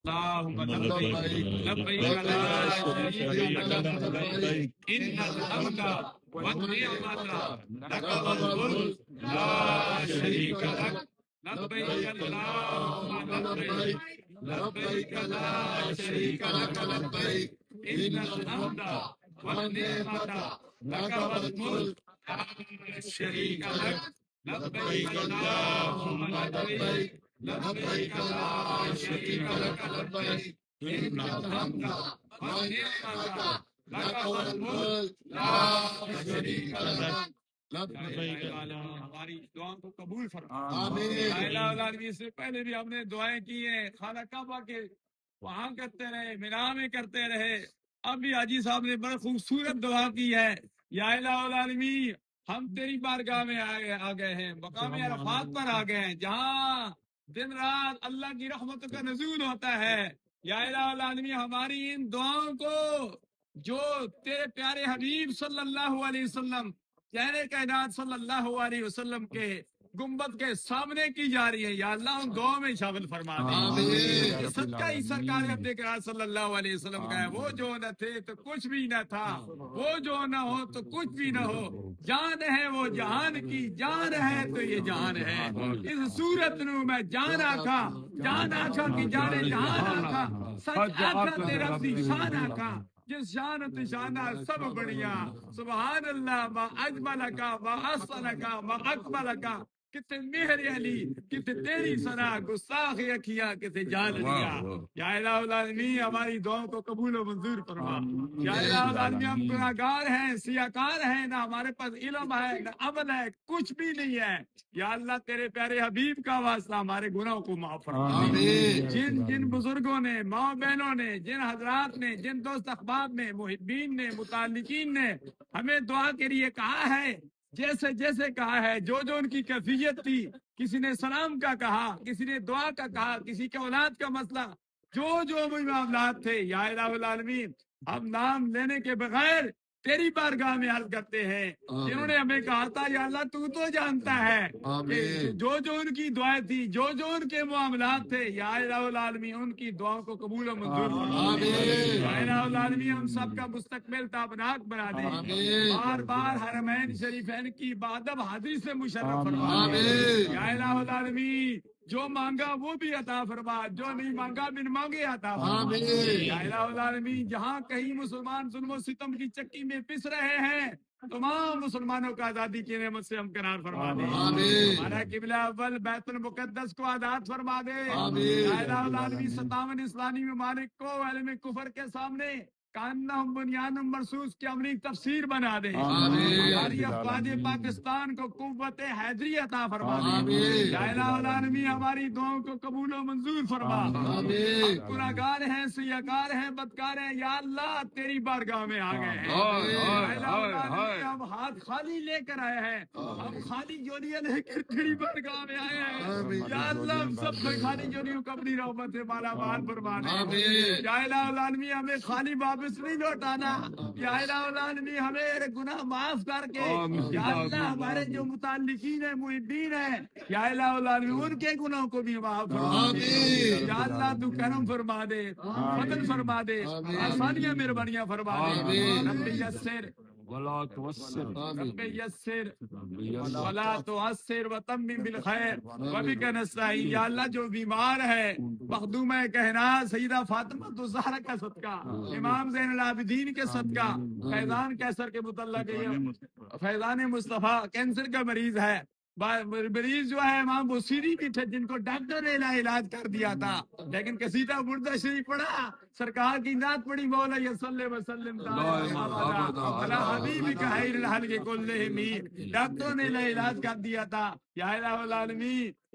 اللهم لبيك لبيك لا شريك لك لبيك إن الحمد والنعمة لك والملك لا شريك لك لبيك اللهم لبيك لبيك لا شريك لك لبيك إن الحمد والنعمة لك والملك لا شريك لك لبيك اللهم لبيك لبيك لا شريك لك لبيك إن الحمد والنعمة لك والملك لا شريك لك لبیک ہماری دعاؤں کو قبول فرما آمین۔ اس سے پہلے بھی ہم نے دعائیں کی ہیں، خانہ کعبہ کے وہاں کرتے رہے، مینا میں کرتے رہے، اب بھی حاجی صاحب نے بڑا خوبصورت دعا کی ہے، یا الہ العالمین ہم تیری بارگاہ میں آ گئے ہیں، مقام عرفات پر آ گئے ہیں، جہاں دن رات اللہ کی رحمتوں کا نزول ہوتا ہے۔ یا الہ العالمین ہماری ان دعاؤں کو جو تیرے پیارے حبیب صلی اللہ علیہ وسلم پیارے کائنات صلی اللہ علیہ وسلم کے گنبد کے سامنے کی جا رہی ہے، یا اللہ ان دعاؤں میں شامل فرما دے۔ صدقہ ہی سرکار عبد کرام صلی اللہ علیہ وسلم کا ہے، وہ جو نہ تھے تو کچھ بھی نہ تھا، وہ جو نہ ہو تو کچھ بھی نہ ہو، جان ہے وہ جہان کی، جان ہے تو یہ جہان ہے، اس صورت نو میں جان آکھا، جان آکھا کی جانے جہان آکھا، سچ آکھا تیرا سی شان آکھا، جس شان تشانہ سب بڑھیا، سبحان اللہ ما اجمل کا ما احسن کا ما اکمل کا، کتے مہر علی کتے تیری ثنا، گستاخ اکھیاں کتے جان لیا۔ یا الہ العالمین ہماری دعاؤں کو قبول و منظور فرما۔ یا الہ العالمین ہم گناہگار ہیں، سیاکار ہیں، نہ ہمارے پاس علم ہے نہ عمل ہے، کچھ بھی نہیں ہے، یا اللہ تیرے پیارے حبیب کا واسطہ ہمارے گناہوں کو معاف فرما۔ جن بزرگوں نے، ماں بہنوں نے، جن حضرات نے، جن دوست احباب نے، محبین نے، متعلقین نے ہمیں دعا کے لیے کہا ہے، جیسے جیسے کہا ہے، جو جو ان کی کیفیت تھی، کسی نے سلام کا کہا، کسی نے دعا کا کہا، کسی کے اولاد کا مسئلہ، جو جو بھی معاملات تھے، یا الہ العالمین ہم نام لینے کے بغیر تیری بارگاہ میں عرض کرتے ہیں، جنہوں نے ہمیں کہا تھا یا اللہ تو جانتا ہے کہ جو جو ان کی دعائیں تھی، جو جو ان کے معاملات تھے، یا الہ العالمین ان کی دعاؤں کو قبول و منظور فرما دے۔ یا الہ العالمین ہم سب کا مستقبل تابناک بنا دے، بار بار حرمین شریفین کی بادب حاضری سے مشرف فرما دے۔ یا الہ العالمین جو مانگا وہ بھی عطا فرما، جو نہیں مانگا بن مانگے عطا فرما۔ یا الہ العالمین جہاں کہیں مسلمان ظلم و ستم کی چکی میں پس رہے ہیں، تمام مسلمانوں کو آزادی کی نعمت سے ہمکنار فرما دے۔ ہمارا قبلہ اول بیت المقدس کو آزاد فرما دے۔ یا الہ العالمین 57 اسلامی ممالک کو علم کفر کے سامنے کانہم بنیان مرصوص کی عملی تفسیر بنا دے۔ ہماری افواج پاکستان کو قوت حیدری عطا فرما دے۔ یا الہ العالمین ہماری دعاؤں کو قبول و منظور فرما۔ ہم گناہگار ہیں، سیاکار ہیں، بدکار ہیں، یا اللہ تیری بارگاہ میں آ گئے ہیں۔ یا الہ العالمین ہم ہاتھ خالی لے کر آئے ہیں، ہم خالی جولیاں لے کر تیری بارگاہ میں آئے ہیں، یا اللہ ہم سب کو خالی جولیوں کو اپنی رحمت سے مالا مال فرما دے۔ یا الہ العالمین ہمیں خالی واپس نہیں لوٹانا، یا الہ العالمین ہمیں گناہ معاف کر کے، یا اللہ ہمارے جو متعلقین ہیں، محبین ہیں، یا الہ العالمین ان کے گناہوں کو بھی معاف فرما دے۔ یا اللہ تو کرم فرما دے، فضل فرما دے، آسانیاں مہربانیاں فرما دے۔ رب یسر ولا تعسر، رب یسر ولا تعسر وتمم بالخیر وبک نستعین۔ یا اللہ جو بیمار ہے، مخدومہ کائنات سیدہ فاطمہ الزہرا کا صدقہ، امام زین العابدین کے صدقہ، فیضان کیسر کے متعلق فیضان مصطفیٰ کینسر کا مریض ہے، مریض جو ہے امام بصیری بھی تھے جن کو ڈاکٹر نے علاج کر دیا تھا، لیکن قصیدہ بردہ شریف پڑھا، سرکار کی نعت پڑھی، مولا یصلی وسلم علی حبیبک خیر الخلق کلہم، ڈاکٹروں نے علاج کر دیا تھا۔ یا الہ العالمین